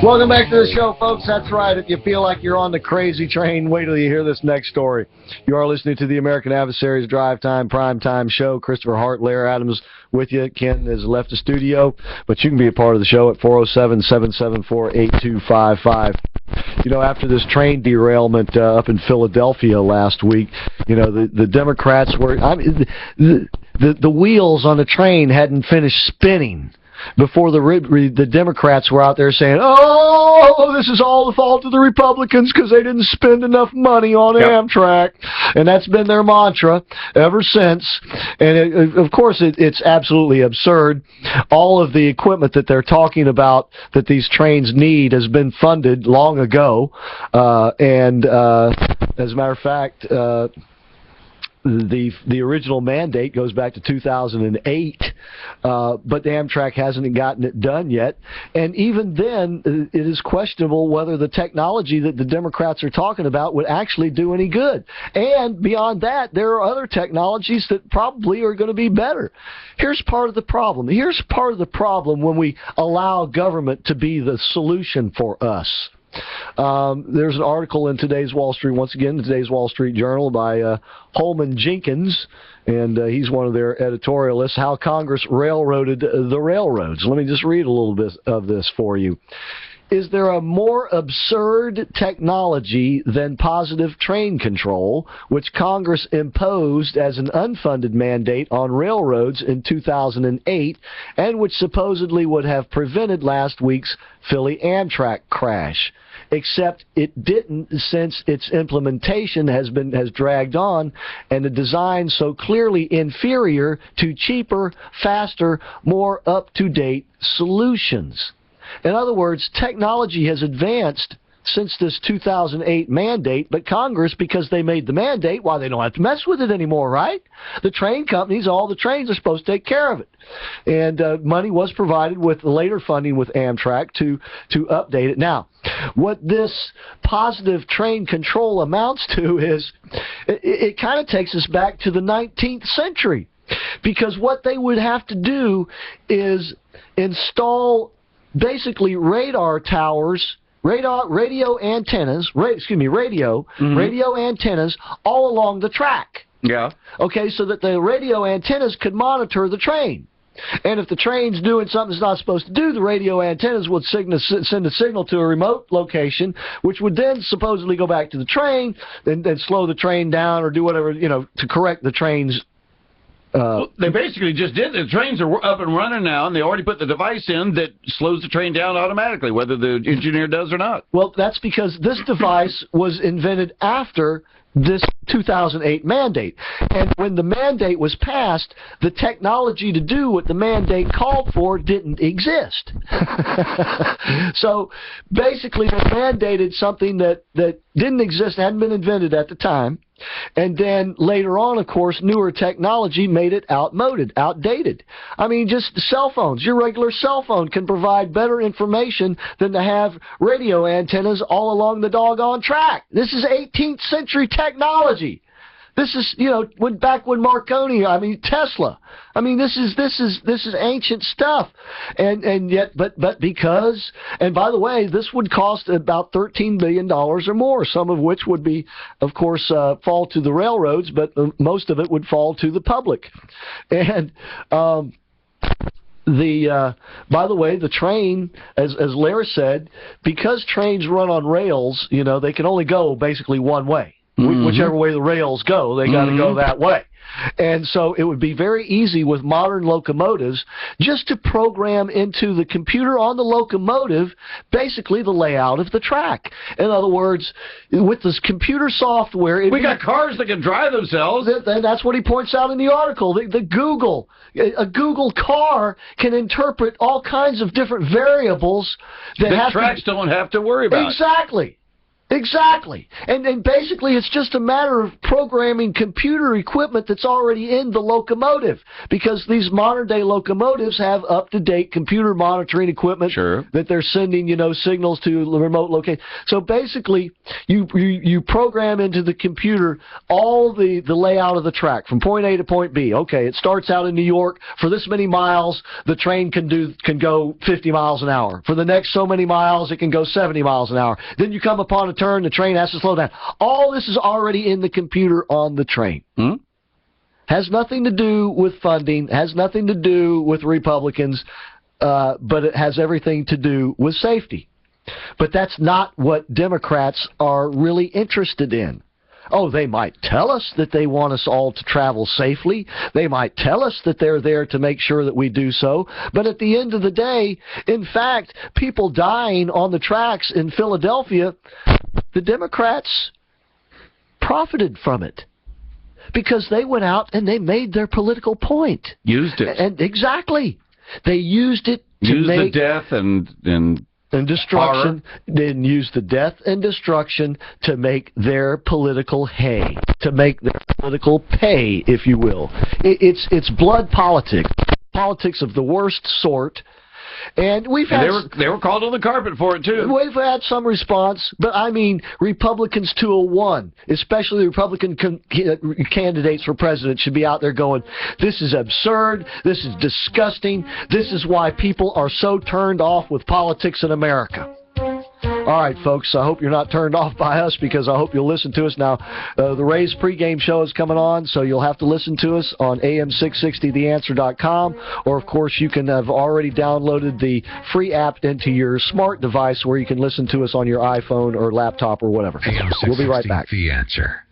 Welcome back to the show, folks. That's right. If you feel like you're on the crazy train, wait till you hear this next story. You are listening to the American Adversaries Drive Time Prime Time Show. Christopher Hart, Larry Adams with you. Ken has left the studio, but you can be a part of the show at 407-774-8255. You know, after this train derailment up in Philadelphia last week, you know, the Democrats were, the wheels on the train hadn't finished spinning before the Democrats were out there saying, oh, this is all the fault of the Republicans because they didn't spend enough money on Amtrak. And that's been their mantra ever since. And, of course, it's absolutely absurd. All of the equipment that they're talking about that these trains need has been funded long ago. As a matter of fact, the original mandate goes back to 2008, but the Amtrak hasn't gotten it done yet. And even then, it is questionable whether the technology that the Democrats are talking about would actually do any good. And beyond that, there are other technologies that probably are going to be better. Here's part of the problem. Here's part of the problem when we allow government to be the solution for us. There's an article in today's Wall Street, once again, today's Wall Street Journal by Holman Jenkins, and he's one of their editorialists, How Congress Railroaded the Railroads. Let me just read a little bit of this for you. Is there a more absurd technology than positive train control, which Congress imposed as an unfunded mandate on railroads in 2008, and which supposedly would have prevented last week's Philly Amtrak crash? Except it didn't, since its implementation has dragged on, and the design so clearly inferior to cheaper, faster, more up-to-date solutions. In other words, technology has advanced since this 2008 mandate, but Congress, because they made the mandate, why, they don't have to mess with it anymore, right? The train companies, all the trains are supposed to take care of it. And money was provided with later funding with Amtrak to update it. Now, what this positive train control amounts to is, it kind of takes us back to the 19th century, because what they would have to do is install basically radar towers, radio antennas, radio antennas all along the track. Yeah. Okay, so that the radio antennas could monitor the train. And if the train's doing something it's not supposed to do, the radio antennas would send a signal to a remote location, which would then supposedly go back to the train, then slow the train down or do whatever, you know, to correct the train's well, they basically just did. The trains are up and running now, and they already put the device in that slows the train down automatically, whether the engineer does or not. Well, that's because this device was invented after this 2008 mandate. And when the mandate was passed, the technology to do what the mandate called for didn't exist. So basically, they mandated something that didn't exist, hadn't been invented at the time. And then later on, of course, newer technology made it outdated. I mean, just cell phones. Your regular cell phone can provide better information than to have radio antennas all along the doggone track. This is 18th century technology. This is, you know, back when Marconi, I mean Tesla. I mean, this is ancient stuff, and yet, but because, and by the way, this would cost about $13 billion or more. Some of which would be, of course, fall to the railroads, but most of it would fall to the public. And by the way, the train, as Larry said, because trains run on rails, you know, they can only go basically one way. Whichever way the rails go, they got to go that way. And so it would be very easy with modern locomotives just to program into the computer on the locomotive basically the layout of the track. In other words, with this computer software... We got cars that can drive themselves. And that's what he points out in the article. A Google car can interpret all kinds of different variables that tracks don't have to worry about. Exactly. Exactly. And basically it's just a matter of programming computer equipment that's already in the locomotive, because these modern-day locomotives have up-to-date computer monitoring equipment that they're sending, signals to remote location. So basically you program into the computer all the layout of the track from point A to point B. Okay, it starts out in New York. For this many miles, the train can go 50 miles an hour. For the next so many miles, it can go 70 miles an hour. Then you come upon a turn, the train has to slow down. All this is already in the computer on the train. Has nothing to do with funding, has nothing to do with Republicans, but it has everything to do with safety. But that's not what Democrats are really interested in. Oh, they might tell us that they want us all to travel safely. They might tell us that they're there to make sure that we do so. But at the end of the day, in fact, people dying on the tracks in Philadelphia, the Democrats profited from it because they went out and they made their political point. Used it. And exactly. They used it to make the death and destruction, then use the death and destruction to make their political hay, to make their political pay, if you will. It's blood politics, politics of the worst sort. And they were called on the carpet for it too. We've had some response, but I mean Republicans 201, especially the Republican candidates for president, should be out there going, this is absurd, this is disgusting, this is why people are so turned off with politics in America. All right, folks, I hope you're not turned off by us, because I hope you'll listen to us. Now, the Rays pregame show is coming on, so you'll have to listen to us on am660theanswer.com, or, of course, you can have already downloaded the free app into your smart device where you can listen to us on your iPhone or laptop or whatever. AM660, we'll be right back. The Answer.